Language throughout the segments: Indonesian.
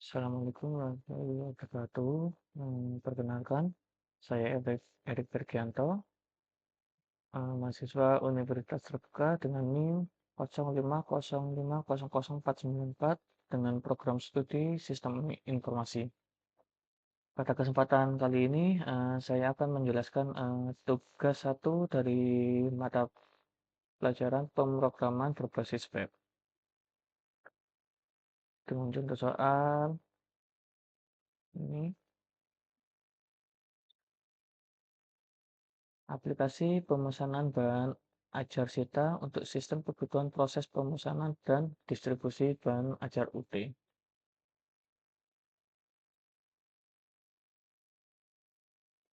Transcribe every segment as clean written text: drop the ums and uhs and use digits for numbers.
Assalamualaikum warahmatullahi wabarakatuh. Perkenalkan, saya Erik Bergianto, mahasiswa Universitas Terbuka dengan NIM 0505004944 dengan program studi Sistem Informasi. Pada kesempatan kali ini, saya akan menjelaskan tugas satu dari mata pelajaran pemrograman berbasis web. Dengan contoh soal ini. Aplikasi pemesanan bahan ajar Sita untuk sistem kebutuhan proses pemesanan dan distribusi bahan ajar UT.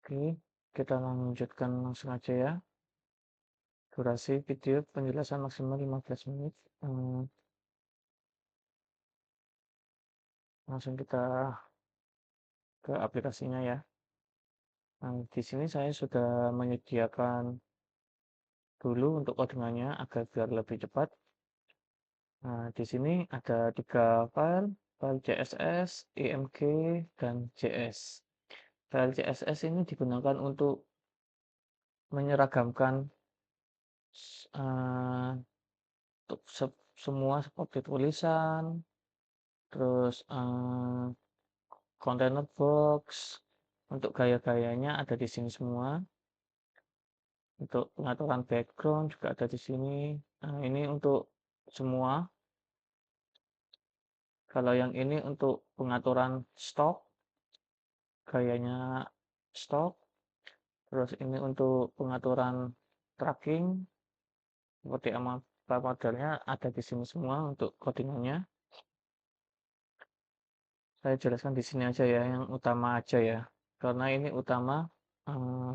Oke, kita lanjutkan langsung aja ya. Durasi video penjelasan maksimal 15 menit. Langsung kita ke aplikasinya ya. Di sini saya sudah menyediakan dulu untuk codingannya agar biar lebih cepat. Di sini ada 3 file CSS, IMG, dan JS. File CSS ini digunakan untuk menyeragamkan uh, untuk semua seperti tulisan, terus container box, untuk gaya-gayanya ada di sini semua. Untuk pengaturan background juga ada di sini. Ini untuk semua. Kalau yang ini untuk pengaturan stok, gayanya stok. Terus ini untuk pengaturan tracking, seperti apa modelnya ada di sini semua untuk codingannya. Saya jelaskan di sini aja ya, yang utama aja ya, karena ini utama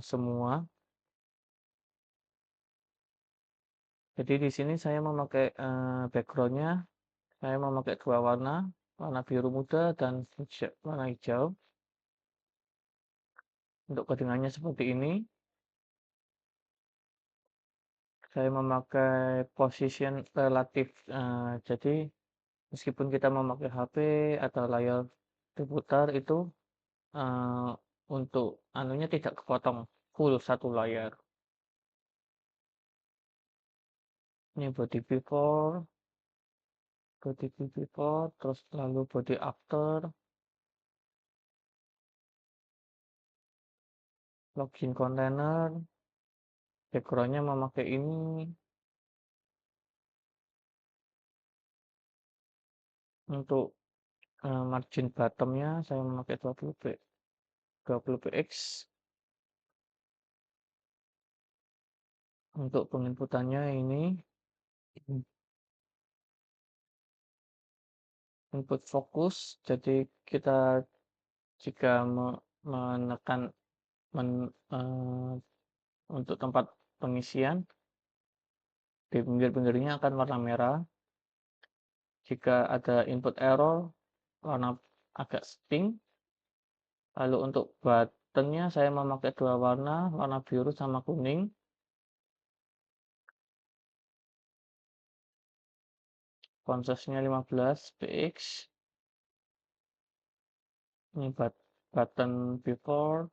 semua. Jadi di sini saya memakai backgroundnya, saya memakai 2 warna, warna biru muda dan warna hijau. Untuk codingannya seperti ini. Saya memakai position relatif, jadi meskipun kita memakai HP atau layar diputar itu untuk anunya tidak kepotong full satu layar. Ini body before, terus lalu body after, login container, backgroundnya memakai ini. Untuk margin bottomnya saya memakai 20px. Untuk penginputannya ini input fokus, jadi kita jika menekan untuk tempat pengisian di pinggir-pinggirnya akan warna merah. Jika ada input error warna agak pink. Lalu untuk buttonnya saya memakai 2 warna, warna biru sama kuning. Font-size-nya 15px. Ini button before.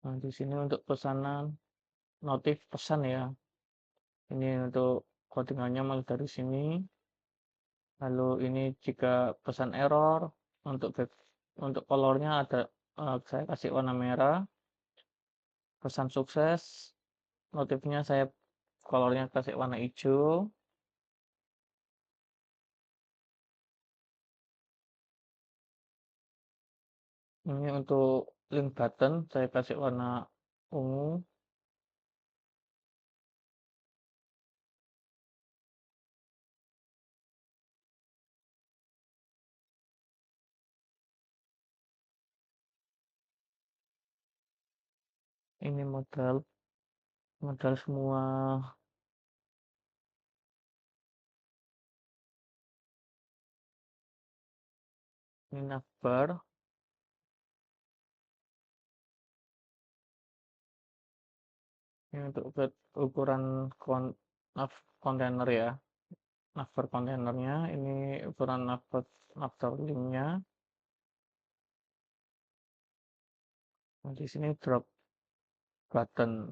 Nah, di sini untuk pesanan notif pesan ya. Ini untuk codingannya mulai dari sini. Lalu ini jika pesan error, untuk colornya ada, saya kasih warna merah. Pesan sukses, notifnya saya colornya kasih warna hijau. Ini untuk link button saya kasih warna ungu. Ini modal semua. Ini navbar. Ini untuk ukuran kontainer ya, number kontainernya. Ini ukuran number linknya. Nah, di sini drop button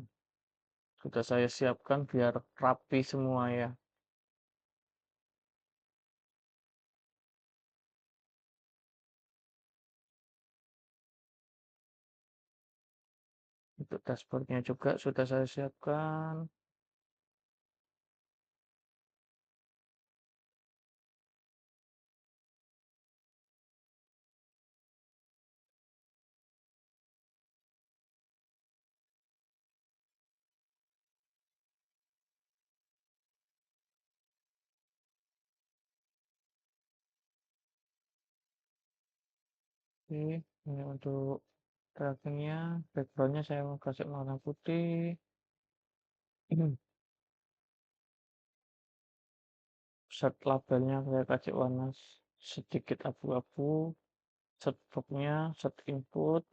sudah saya siapkan biar rapi semua ya. Untuk dashboardnya juga sudah saya siapkan. Oke, ini untuk trackingnya, backgroundnya saya mau kasih warna putih. Set labelnya saya kasih warna sedikit abu-abu. Set boxnya, set input.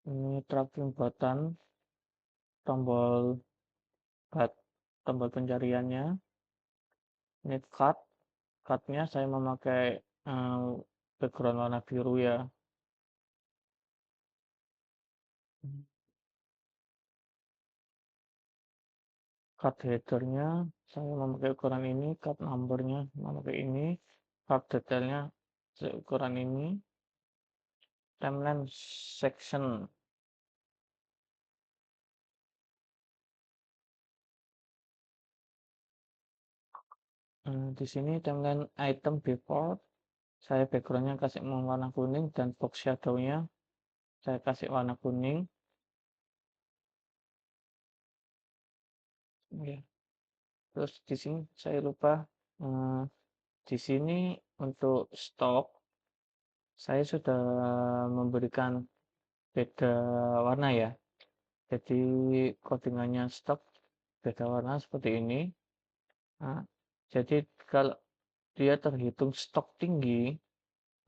Ini tracking button, tombol tombol pencariannya. Ini cutnya saya memakai background warna biru ya. Cut headernya saya memakai ukuran ini, cut numbernya memakai ini, cut detailnya ukuran ini. Timeline section, di sini timeline item before saya backgroundnya kasih warna kuning dan box shadownya saya kasih warna kuning ya. Terus di sini saya lupa, di sini untuk stok saya sudah memberikan beda warna ya, jadi codingannya stok beda warna seperti ini. Nah, jadi kalau dia terhitung stok tinggi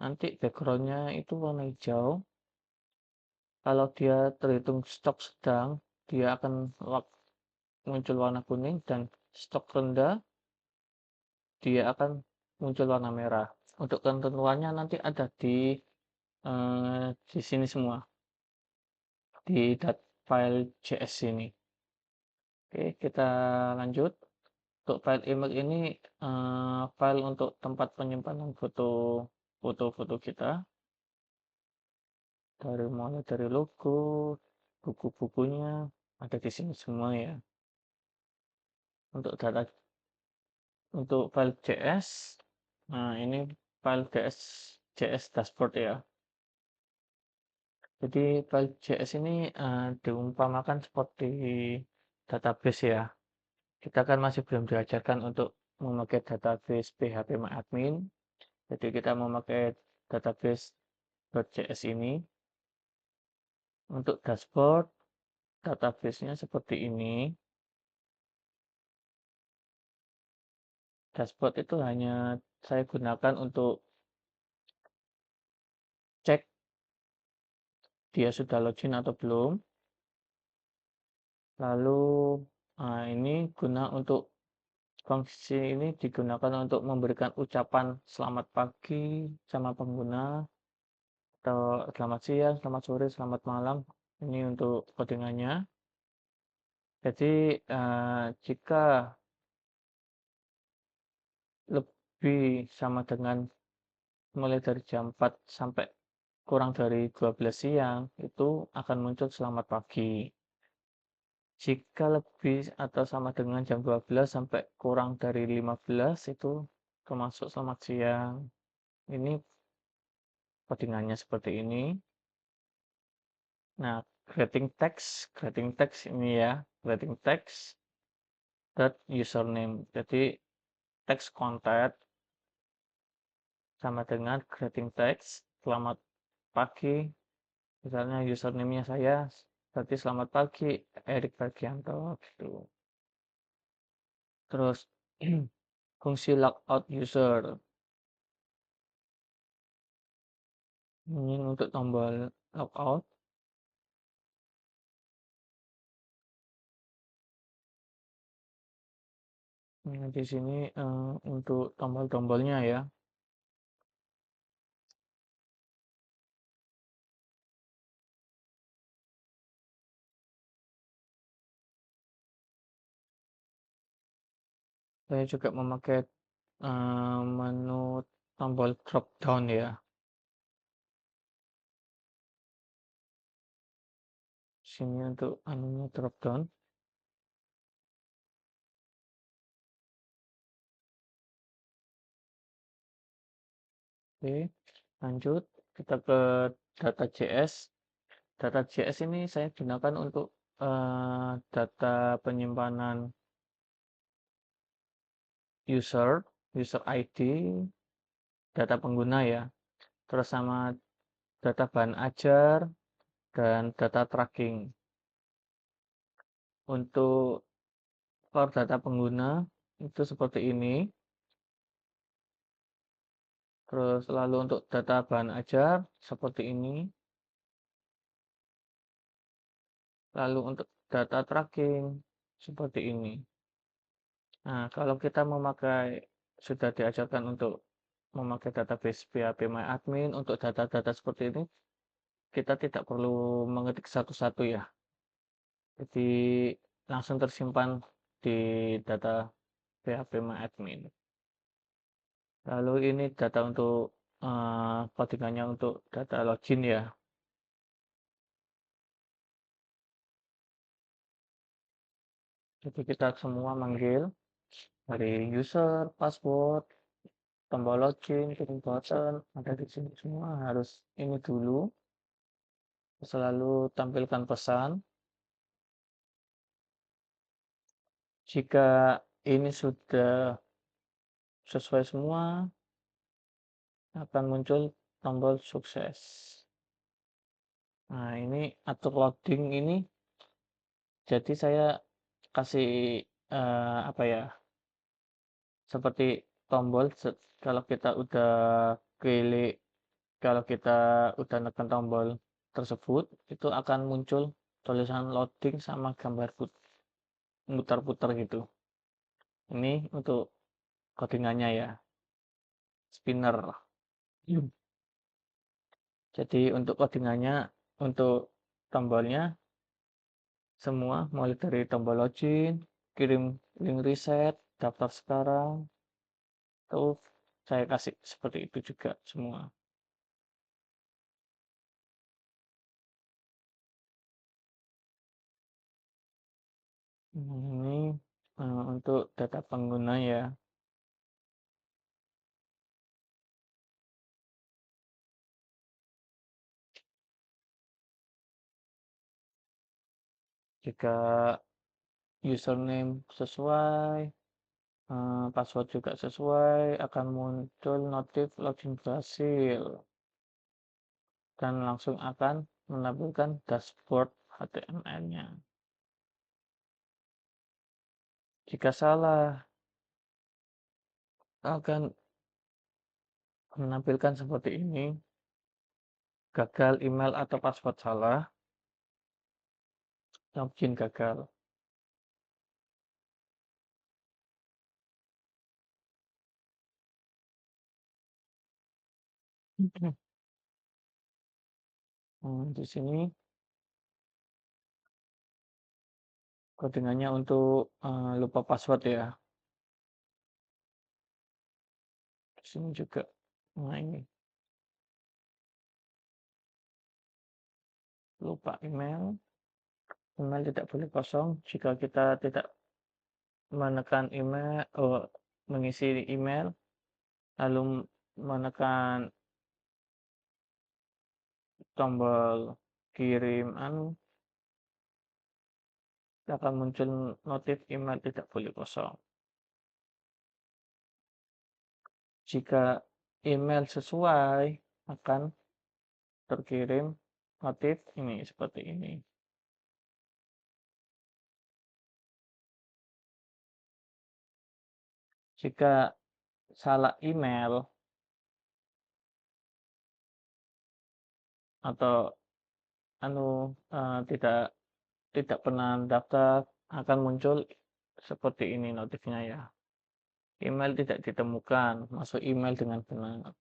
nanti backgroundnya itu warna hijau. Kalau dia terhitung stok sedang, dia akan muncul warna kuning, dan stok rendah, dia akan muncul warna merah. Untuk ketentuannya nanti ada di sini semua, di file JS ini. Oke, kita lanjut. Untuk file image ini file untuk tempat penyimpanan foto-foto kita. Mulai dari logo, buku-bukunya ada di sini semua ya. Untuk file JS, nah ini file JS dashboard ya. Jadi file JS ini diumpamakan seperti database ya. Kita kan masih belum diajarkan untuk memakai database phpMyAdmin. Jadi kita memakai database .js ini. Untuk dashboard, database-nya seperti ini. Dashboard itu hanya saya gunakan untuk cek dia sudah login atau belum. Lalu ini guna untuk fungsi ini digunakan untuk memberikan ucapan selamat pagi sama pengguna, atau selamat siang, selamat sore, selamat malam. Ini untuk codingannya. Jadi jika lebih sama dengan mulai dari jam 4 sampai kurang dari 12 siang, itu akan muncul selamat pagi. Jika lebih atau sama dengan jam 12 sampai kurang dari 15, itu termasuk selamat siang. Ini codingannya seperti ini. Nah, greeting text ini ya, greeting text dot username. Jadi teks konten sama dengan greeting text selamat pagi. Misalnya username-nya saya berarti selamat pagi Erik Bagianto gitu. Terus fungsi logout user. Ini untuk tombol logout. Nah, di sini untuk tombol-tombolnya ya. Saya juga memakai menu tombol drop down ya. Sini untuk anunya drop down. Oke, lanjut kita ke data.js. Data.js ini saya gunakan untuk data penyimpanan user ID, data pengguna ya, terus sama data bahan ajar dan data tracking. Untuk for data pengguna itu seperti ini. Terus lalu untuk data bahan ajar seperti ini. Lalu untuk data tracking seperti ini. Nah, kalau kita sudah diajarkan untuk memakai database phpMyAdmin untuk data-data seperti ini, kita tidak perlu mengetik satu-satu ya. Jadi langsung tersimpan di data phpMyAdmin. Lalu ini data untuk codingannya untuk data login ya. Jadi kita semua manggil dari user, password, tombol login, kirim button, ada di sini semua harus ini dulu. Selalu tampilkan pesan. Jika ini sudah sesuai semua, akan muncul tombol sukses. Nah, ini atur loading ini, jadi saya kasih apa ya, seperti tombol kalau kita udah klik, kalau kita udah neken tombol tersebut, itu akan muncul tulisan loading sama gambar muter-puter gitu. Ini untuk codingannya ya, spinner. Jadi untuk codingannya, untuk tombolnya semua mulai dari tombol login, kirim link reset, daftar sekarang, tuh saya kasih seperti itu juga semua. Ini untuk data pengguna ya. Jika username sesuai, password juga sesuai, akan muncul notif login berhasil dan langsung akan menampilkan dashboard HTML-nya. Jika salah, akan menampilkan seperti ini, gagal email atau password salah, login gagal. Di sini codingannya untuk lupa password ya. Di sini juga. Nah, ini lupa email. Email tidak boleh kosong jika kita tidak menekan email, mengisi email, lalu menekan tombol kirim akan muncul notif email tidak boleh kosong. Jika email sesuai, akan terkirim notif ini seperti ini. Jika salah email atau tidak tidak pernah daftar, akan muncul seperti ini notifnya ya. Email tidak ditemukan, masuk email dengan benar.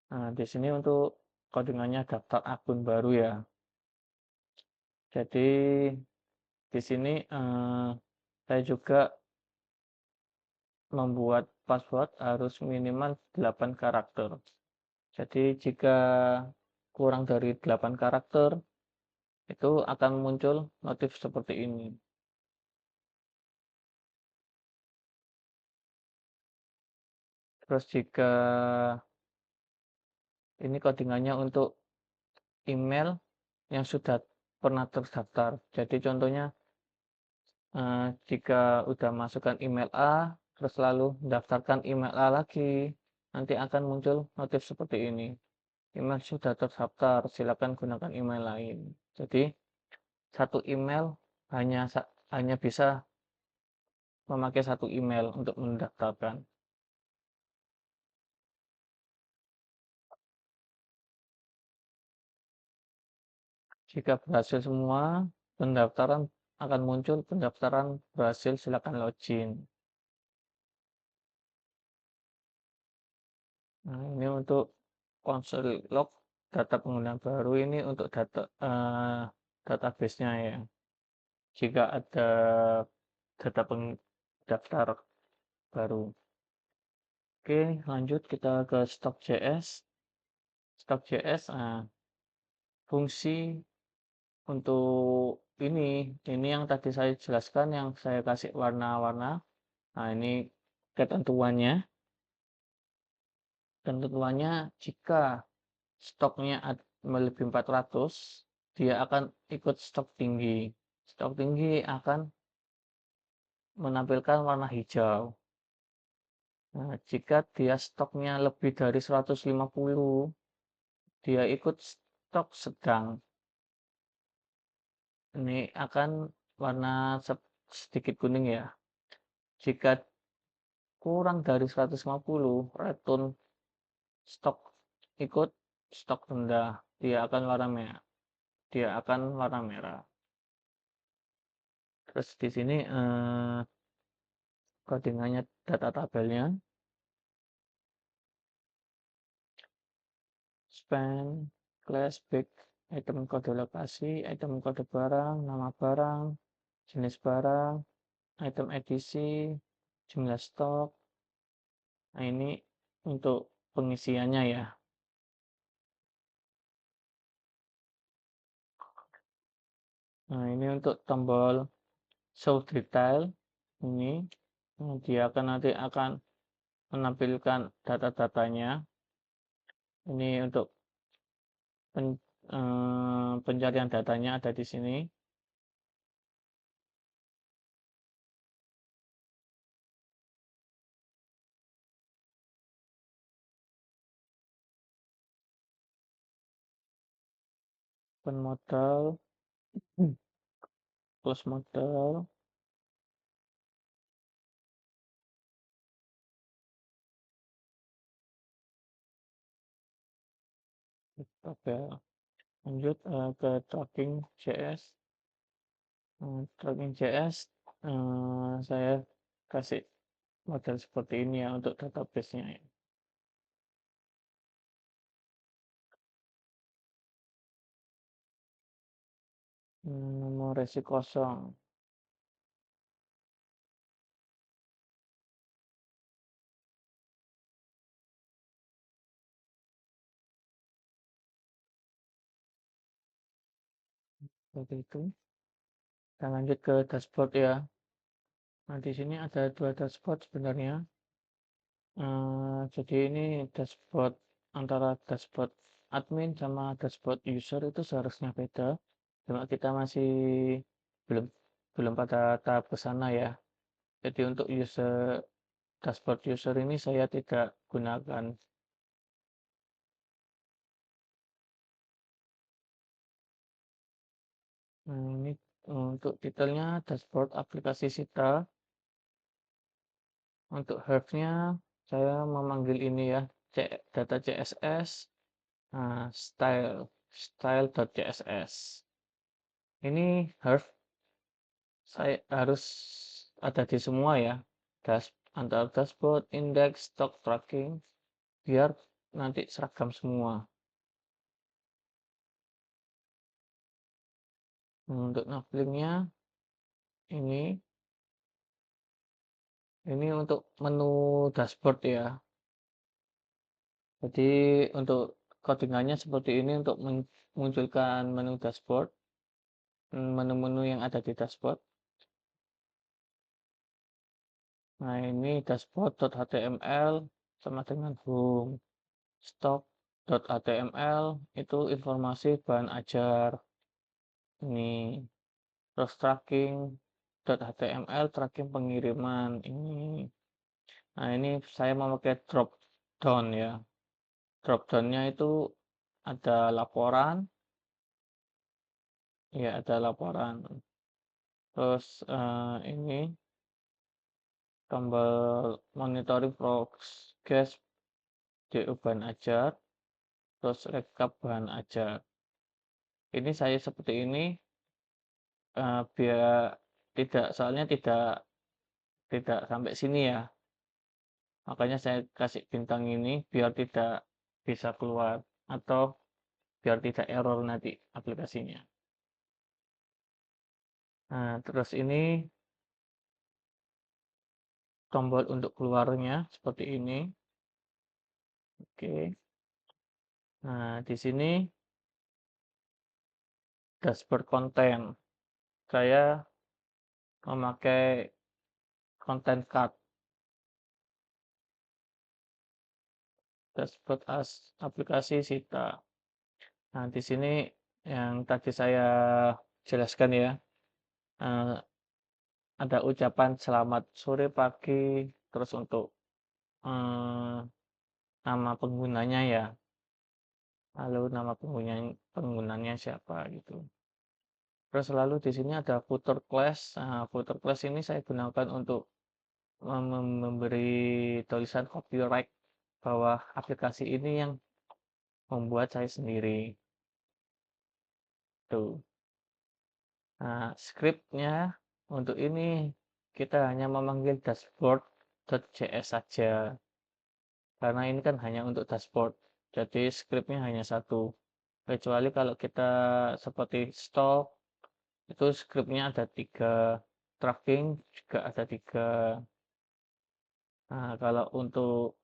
Nah, di sini untuk codingannya daftar akun baru ya. Jadi di sini saya juga membuat password harus minimal 8 karakter. Jadi jika kurang dari 8 karakter, itu akan muncul notif seperti ini. Terus jika ini codingannya untuk email yang sudah pernah terdaftar. Jadi contohnya jika udah masukkan email A, terus lalu daftarkan email A lagi, nanti akan muncul notif seperti ini. Email sudah terdaftar, silakan gunakan email lain. Jadi satu email hanya bisa memakai satu email untuk mendaftarkan. Jika berhasil semua, pendaftaran akan muncul pendaftaran berhasil, silakan login. Nah, ini untuk konsol log data pengguna baru, ini untuk database-nya ya. Jika ada data pendaftar baru. Oke, lanjut kita ke Stock.js. Stock.js, fungsi untuk ini yang tadi saya jelaskan, yang saya kasih warna-warna. Nah, ini ketentuannya. Ketentuannya jika stoknya melebihi 400, dia akan ikut stok tinggi. Stok tinggi akan menampilkan warna hijau. Nah, jika dia stoknya lebih dari 150, dia ikut stok sedang. Ini akan warna sedikit kuning ya. Jika kurang dari 150, return stok ikut stok rendah, dia akan warna merah. Terus di sini codingannya, data tabelnya, span, class, big, item kode lokasi, item kode barang, nama barang, jenis barang, item edisi, jumlah stok. Nah, ini untuk pengisiannya ya. Nah, ini untuk tombol show detail. Ini dia nanti akan menampilkan data-datanya. Ini untuk pencarian datanya ada di sini. Open model, close model, tabel. Lanjut ke tracking.js. Tracking.js saya kasih model seperti ini ya untuk database-nya ya. Memori kosong. Seperti itu. Kita lanjut ke dashboard ya. Nah, di sini ada dua dashboard sebenarnya. Jadi ini dashboard, antara dashboard admin sama dashboard user itu seharusnya beda. Cuma kita masih belum belum pada tahap ke sana ya. Jadi untuk dashboard user ini saya tidak gunakan. Nah, ini untuk detailnya dashboard aplikasi Sita. Untuk Hive-nya saya memanggil ini ya, data CSS, style.css. Ini Hive saya harus ada di semua ya, antara dashboard, index, stock tracking, biar nanti seragam semua. Untuk navigasinya ini untuk menu dashboard ya. Jadi untuk codingannya seperti ini untuk memunculkan menu dashboard, menu-menu yang ada di dashboard. Nah, ini dashboard.html sama dengan home. Stock.html itu informasi bahan ajar. Ini terus tracking.html tracking pengiriman ini. Nah, ini saya memakai drop down ya. Drop down-nya itu ada laporan, ya ada laporan. Terus ini tombol monitoring progress DO bahan ajar, terus rekap bahan ajar. Ini saya seperti ini biar soalnya tidak sampai sini ya. Makanya saya kasih bintang ini biar tidak bisa keluar atau biar tidak error nanti aplikasinya. Nah, terus ini tombol untuk keluarnya seperti ini. Oke. Nah, di sini dashboard konten. Saya memakai content card. Dashboard aplikasi Sita. Nah, di sini yang tadi saya jelaskan ya. Ada ucapan selamat sore, pagi, terus untuk nama penggunanya ya. Lalu nama penggunanya siapa gitu. Terus lalu di sini ada footer class. Nah, footer class ini saya gunakan untuk memberi tulisan copyright bahwa aplikasi ini yang membuat saya sendiri. Tuh. Nah, scriptnya untuk ini kita hanya memanggil dashboard.js saja. Karena ini kan hanya untuk dashboard. Jadi scriptnya hanya satu. Kecuali kalau kita seperti stock, itu scriptnya ada 3. Tracking juga ada 3. Nah, kalau untuk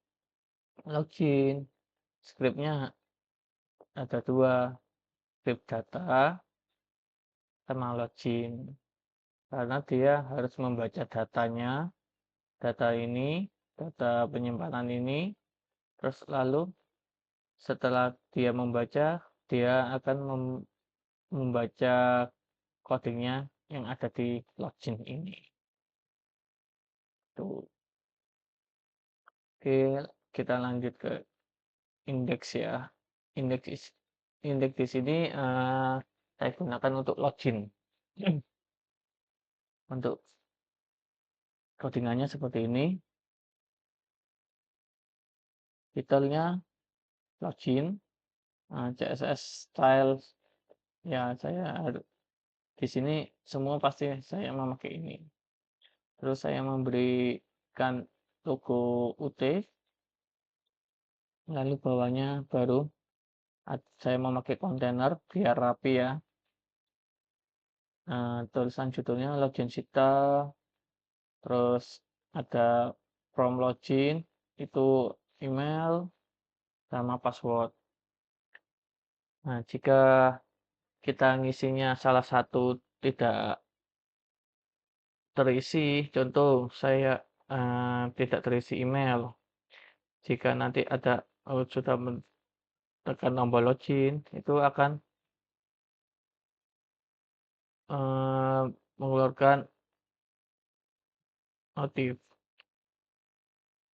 login, scriptnya ada 2. Script data sama login. Karena dia harus membaca datanya, data ini, data penyimpanan ini, terus lalu setelah dia membaca, dia akan membaca codingnya yang ada di login ini. Tuh. Oke, kita lanjut ke indeks ya. Indeks di sini saya gunakan untuk login. Untuk codingannya seperti ini. Titelnya login, CSS style ya saya di sini semua pasti saya memakai ini. Terus saya memberikan logo UT, lalu bawahnya baru saya memakai kontainer biar rapi ya. Tulisan judulnya login Sita, terus ada from login itu email sama password. Nah, jika kita ngisinya salah satu tidak terisi, contoh saya tidak terisi email. Jika nanti ada sudah tekan tombol login, itu akan mengeluarkan notif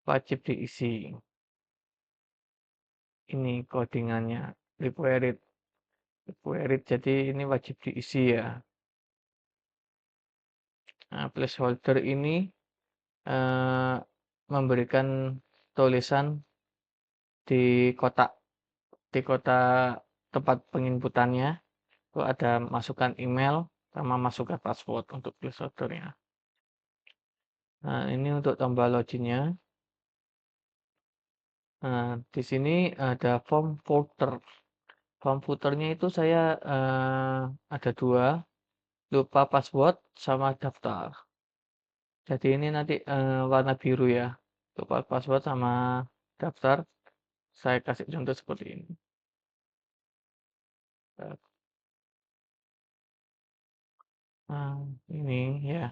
wajib diisi. Ini codingannya required, jadi ini wajib diisi ya. Nah, placeholder ini memberikan tulisan di kotak tempat penginputannya, itu ada masukkan email sama masukkan password untuk placeholder-nya. Nah, ini untuk tombol login-nya. Nah, di sini ada form footer. Form footer-nya itu saya ada 2, lupa password sama daftar. Jadi ini nanti warna biru ya, lupa password sama daftar. Saya kasih contoh seperti ini. Nah, ini ya,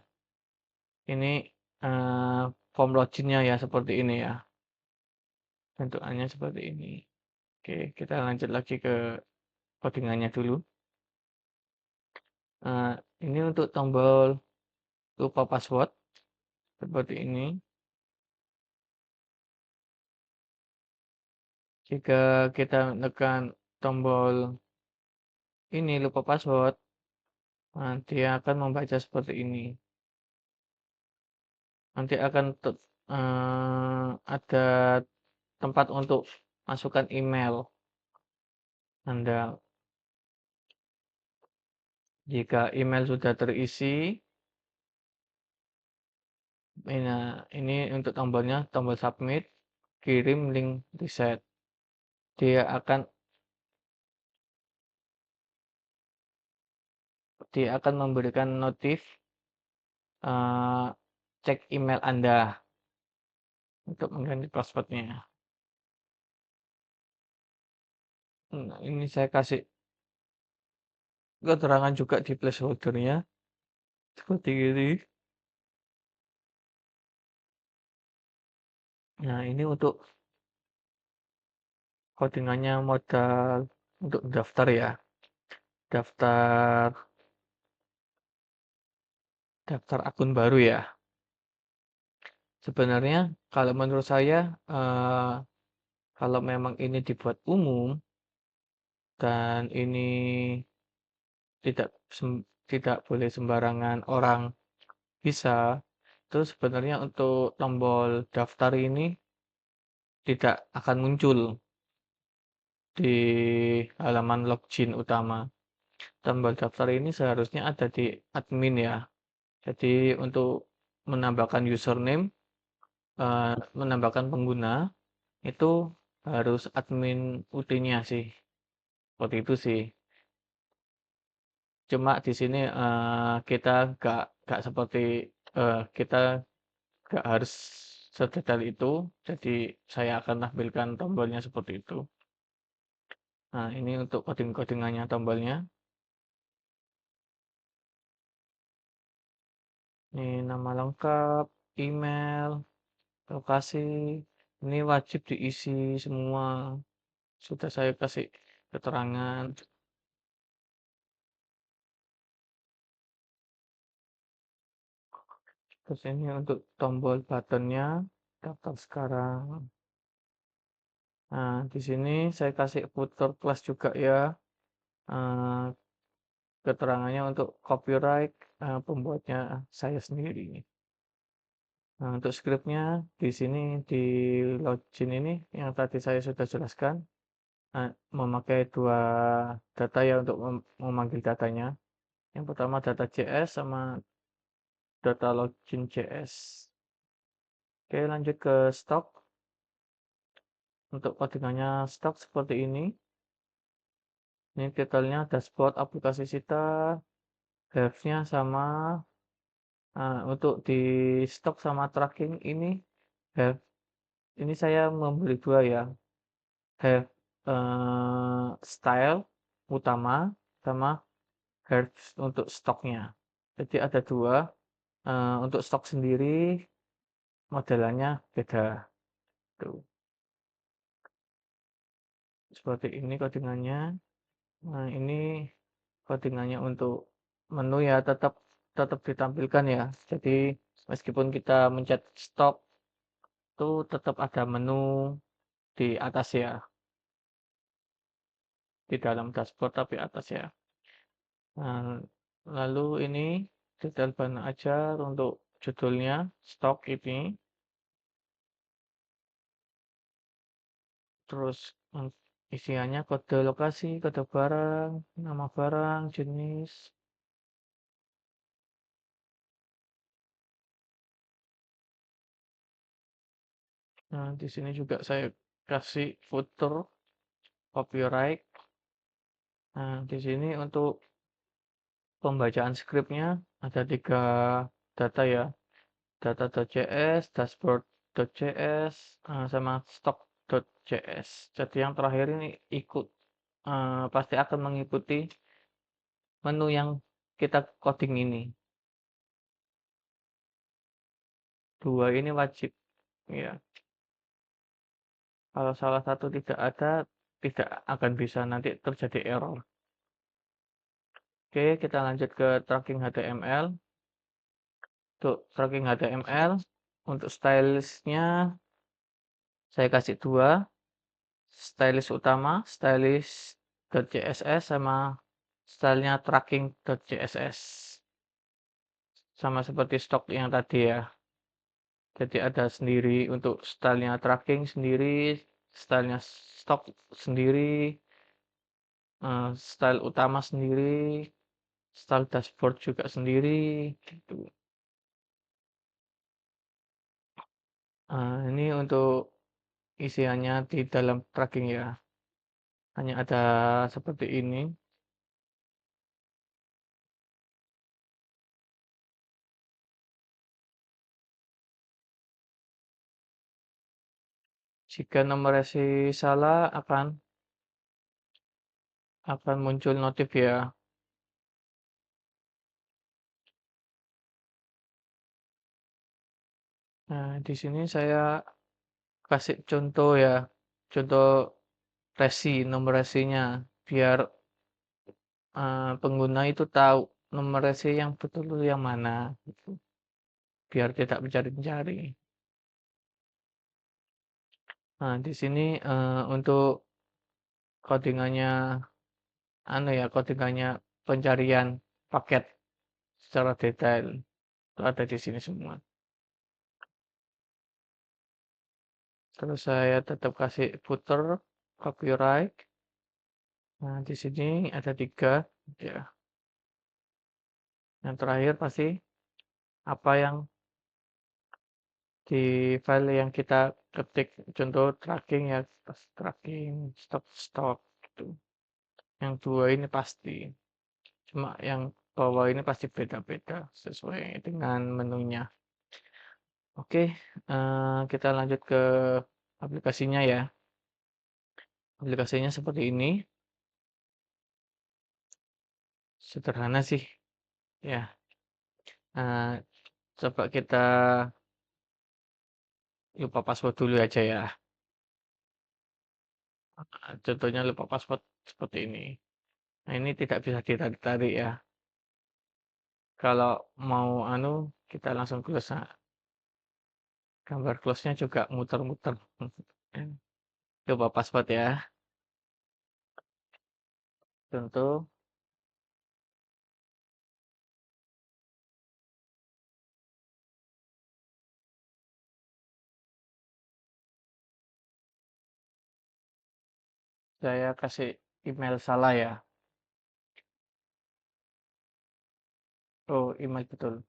ini form login-nya ya seperti ini ya, bentukannya seperti ini. Oke, kita lanjut lagi ke codingannya dulu. Ini untuk tombol lupa password seperti ini. Jika kita menekan tombol ini lupa password, dia akan membaca seperti ini. Nanti akan ada tempat untuk masukkan email Anda. Jika email sudah terisi, ini untuk tombolnya, tombol submit, kirim link reset. Dia akan memberikan notif cek email Anda untuk mengganti passwordnya. Nah, ini saya kasih keterangan juga di placeholder-nya seperti ini. Nah, ini untuk codingannya modal untuk daftar ya. Daftar akun baru ya. Sebenarnya kalau menurut saya kalau memang ini dibuat umum dan ini tidak boleh sembarangan orang bisa, terus sebenarnya untuk tombol daftar ini tidak akan muncul di halaman login utama. Tombol daftar ini seharusnya ada di admin ya. Jadi untuk menambahkan username, menambahkan pengguna itu harus admin UT-nya sih. Seperti itu sih. Cuma di sini kita nggak seperti kita nggak harus sedetail itu. Jadi saya akan tampilkan tombolnya seperti itu. Nah, ini untuk coding-codingannya tombolnya. Ini nama lengkap, email, lokasi. Ini wajib diisi semua. Sudah saya kasih keterangan. Terus ini untuk tombol buttonnya, daftar sekarang. Nah, di sini saya kasih footer kelas juga ya. Keterangannya untuk copyright pembuatnya saya sendiri. Nah, untuk scriptnya di sini di login ini yang tadi saya sudah jelaskan, memakai 2 data ya untuk memanggil datanya. Yang pertama data JS sama data login JS. Oke, lanjut ke stok. Untuk codingannya stok seperti ini. Ini detailnya dashboard aplikasi Sita, have-nya sama. Untuk di stok sama tracking ini have, ini saya membeli 2 ya. Have style utama sama have untuk stoknya. Jadi ada 2. Untuk stok sendiri modelannya beda. Tuh. Seperti ini codingannya. Nah, ini codingannya untuk menu ya tetap ditampilkan ya. Jadi meskipun kita mencet stop itu tetap ada menu di atas ya. Di dalam dashboard tapi atas ya. Nah, lalu ini detail bahan ajar untuk judulnya stok ini. terus isiannya kode lokasi, kode barang, nama barang, jenis. Nah, di sini juga saya kasih footer copyright. Nah, di sini untuk pembacaan skripnya ada 3 data ya, data.js, dashboard.js, sama stock.js. Jadi yang terakhir ini pasti akan mengikuti menu yang kita coding ini. 2 ini wajib ya. Kalau salah satu tidak ada, tidak akan bisa, nanti terjadi error. Oke, kita lanjut ke tracking HTML. Untuk tracking HTML, untuk stylishnya saya kasih 2, stylish utama, stylish.css, sama stylenya tracking.css. Sama seperti stok yang tadi ya. Jadi ada sendiri untuk stylenya tracking sendiri, stylenya stok sendiri, style utama sendiri, style dashboard juga sendiri gitu. Ini untuk isiannya di dalam tracking ya. Hanya ada seperti ini. Jika nomor resi salah akan muncul notif ya. Nah, di sini saya kasih contoh ya. Contoh nomor resinya biar pengguna itu tahu nomor resi yang betul itu yang mana gitu. Biar tidak mencari-cari. Nah, di sini untuk codingannya codingannya pencarian paket secara detail itu ada di sini semua. Terus saya tetap kasih footer copyright. Nah, di sini ada 3 ya. Yang terakhir pasti apa yang di file yang kita ketik, contoh tracking ya, tracking stok gitu. Yang 2 ini pasti. Cuma yang bawah ini pasti beda-beda sesuai dengan menunya. Oke, kita lanjut ke aplikasinya ya. Aplikasinya seperti ini. Sederhana sih ya. Coba kita lupa password dulu aja ya. Contohnya lupa password seperti ini. Nah, ini tidak bisa ditarik-tarik ya. Kalau mau kita langsung close. Nah, gambar close-nya juga muter-muter. Lupa password ya. Contoh, saya kasih email salah ya. Oh, email betul.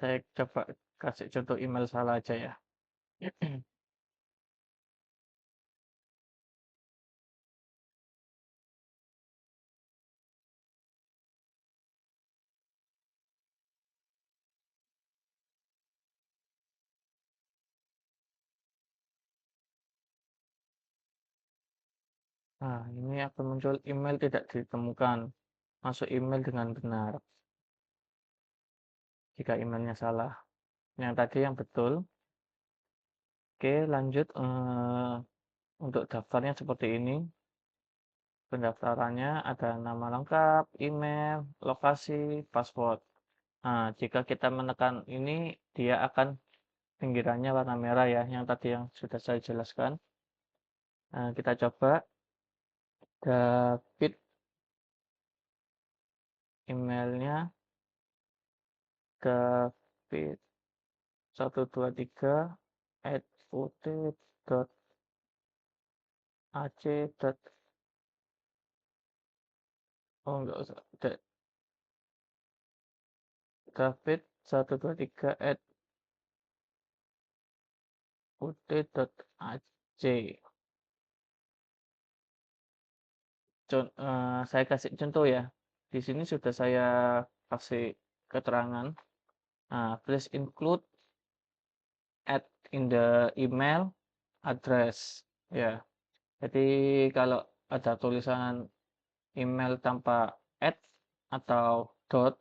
Saya coba kasih contoh email salah aja ya. Nah, ini akan muncul email tidak ditemukan. Masuk email dengan benar. Jika emailnya salah. Yang tadi yang betul. Oke, lanjut. Untuk daftarnya seperti ini. Pendaftarannya ada nama lengkap, email, lokasi, password. Nah, jika kita menekan ini, dia akan pinggirannya warna merah ya, yang tadi yang sudah saya jelaskan. Nah, kita coba David, emailnya David 123 @ut dot ac dot oh enggak usah David 123 at ut.ac. Saya kasih contoh ya. Di sini sudah saya kasih keterangan. Please include at in the email address. Ya, jadi kalau ada tulisan email tanpa at atau dot,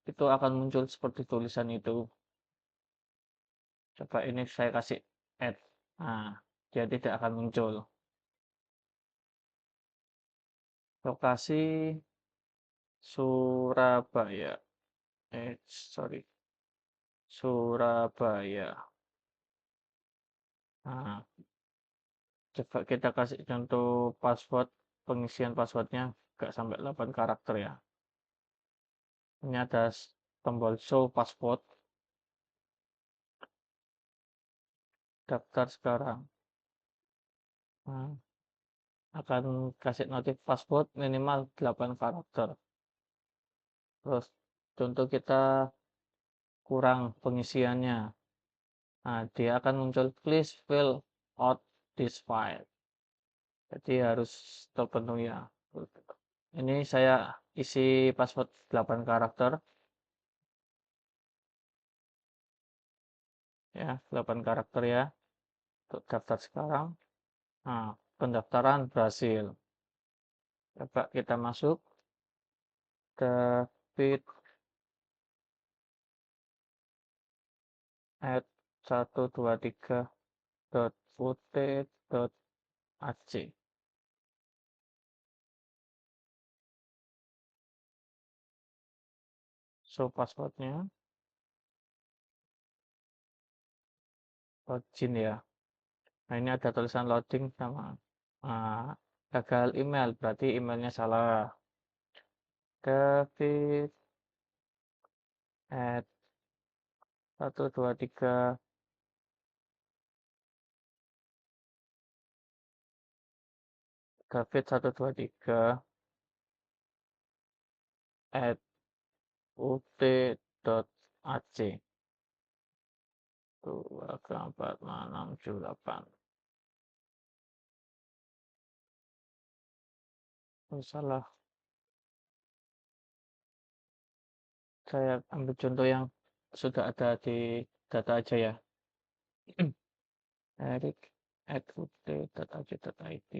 itu akan muncul seperti tulisan itu. Coba ini saya kasih at. Dia tidak akan muncul. Lokasi Surabaya. Sorry. Surabaya. Nah, coba kita kasih contoh password, pengisian passwordnya nggak sampai 8 karakter ya. Ini ada tombol show password. Daftar sekarang. Nah, akan kasih notif password minimal 8 karakter. Terus contoh kita kurang pengisiannya. Nah, dia akan muncul please fill out this file. Jadi harus terpenuhi ya. Ini saya isi password 8 karakter ya, 8 karakter ya. Untuk daftar sekarang. Nah, pendaftaran berhasil. Coba kita masuk David at 123.ut.ac. So passwordnya login ya. Nah, ini ada tulisan loading sama gagal email, berarti emailnya salah. David at 123 David 123 at ut.ac. 2, 4, 5, 6, 7, 8. Salah. Saya ambil contoh yang sudah ada di data aja ya. Erik at ut.ac.id.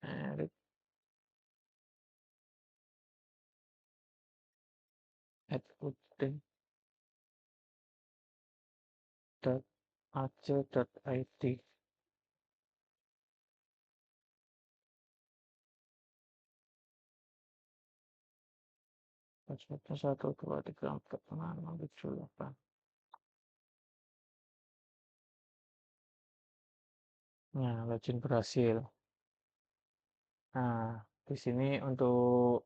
Erik at ut.ac.id. Passwordnya 1, 2, 3, 4, 5, 6, 7, 8. Nah, login berhasil. Nah, di sini untuk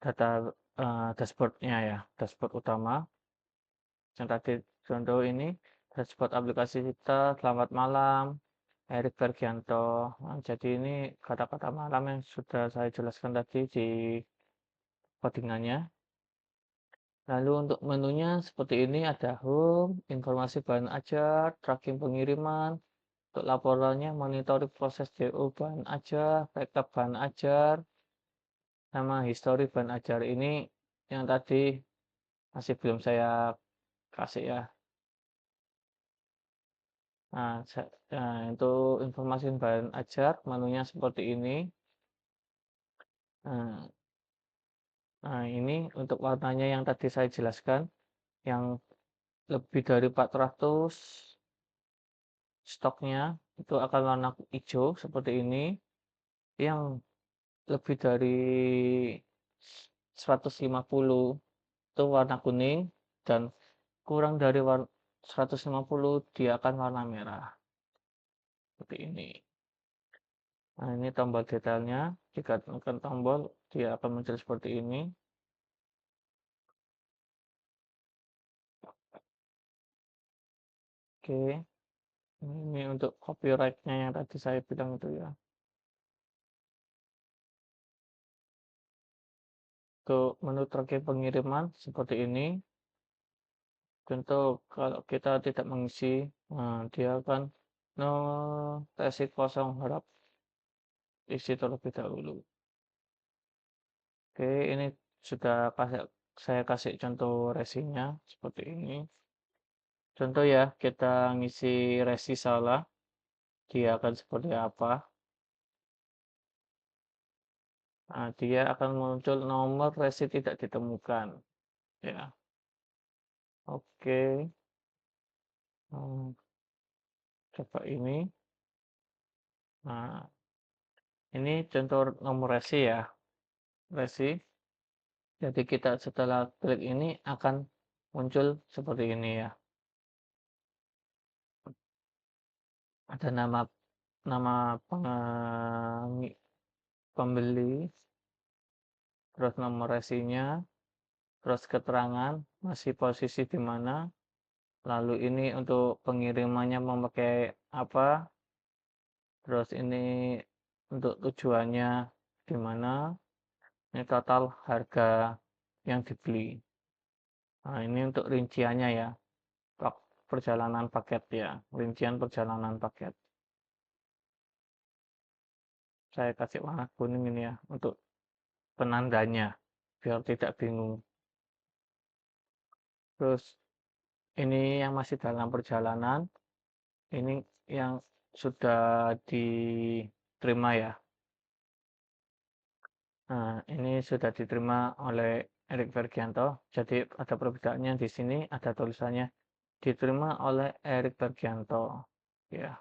data dashboardnya ya, dashboard utama. Yang tadi contoh ini dashboard aplikasi kita. Selamat malam, Erik Bergianto. Nah, jadi ini kata-kata malam yang sudah saya jelaskan tadi di codingannya. Lalu untuk menunya seperti ini, ada home, informasi bahan ajar, tracking pengiriman, untuk laporannya monitoring proses DO bahan ajar, backup bahan ajar, sama histori bahan ajar. Ini yang tadi masih belum saya kasih ya. Untuk informasi bahan ajar, menunya seperti ini. Nah, ini untuk warnanya yang tadi saya jelaskan, yang lebih dari 400 stoknya itu akan warna hijau seperti ini. Yang lebih dari 150 itu warna kuning, dan kurang dari 150 dia akan warna merah seperti ini. Nah, ini tombol detailnya. Jika tekan tombol, dia akan muncul seperti ini. Oke, ini untuk copyright-nya yang tadi saya bilang itu ya. Untuk menu tracking pengiriman seperti ini. Contoh kalau kita tidak mengisi, dia akan no resi kosong, harap isi terlebih dahulu. Oke, ini sudah saya kasih contoh resinya seperti ini. Contoh ya, kita ngisi resi salah, dia akan seperti apa? Nah, dia akan muncul nomor resi tidak ditemukan. Ya, oke. Coba ini. Nah, ini contoh nomor resi ya, resi. Jadi kita setelah klik ini akan muncul seperti ini ya. Ada nama nama pembeli, terus nomor resinya, terus keterangan masih posisi di mana, lalu ini untuk pengirimannya memakai apa, terus ini untuk tujuannya di mana, ini total harga yang dibeli. Nah, ini untuk rinciannya ya, perjalanan paket ya, rincian perjalanan paket. Saya kasih warna kuning ini ya, untuk penandanya, biar tidak bingung. Terus ini yang masih dalam perjalanan, ini yang sudah diterima ya. Nah, ini sudah diterima oleh Erik Bergianto. Jadi ada perbedaannya di sini, ada tulisannya diterima oleh Erik Bergianto. Ya,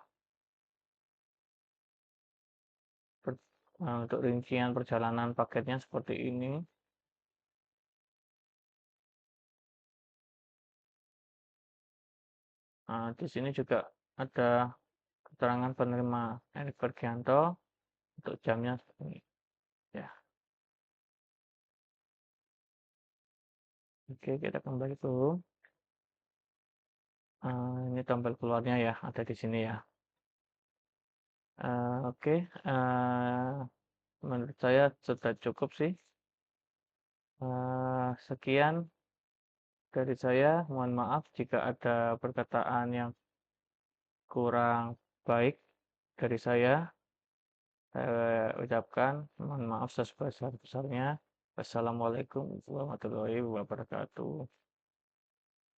untuk rincian perjalanan paketnya seperti ini. Nah, di sini juga ada keterangan penerima Erik Bergianto untuk jamnya seperti ini. Ya, oke, kita kembali ke home. Ini tombol keluarnya ya, ada di sini ya. Oke, menurut saya sudah cukup sih. Sekian dari saya. Mohon maaf jika ada perkataan yang kurang baik dari saya. Saya ucapkan mohon maaf sebesar-besarnya. Wassalamualaikum warahmatullahi wabarakatuh.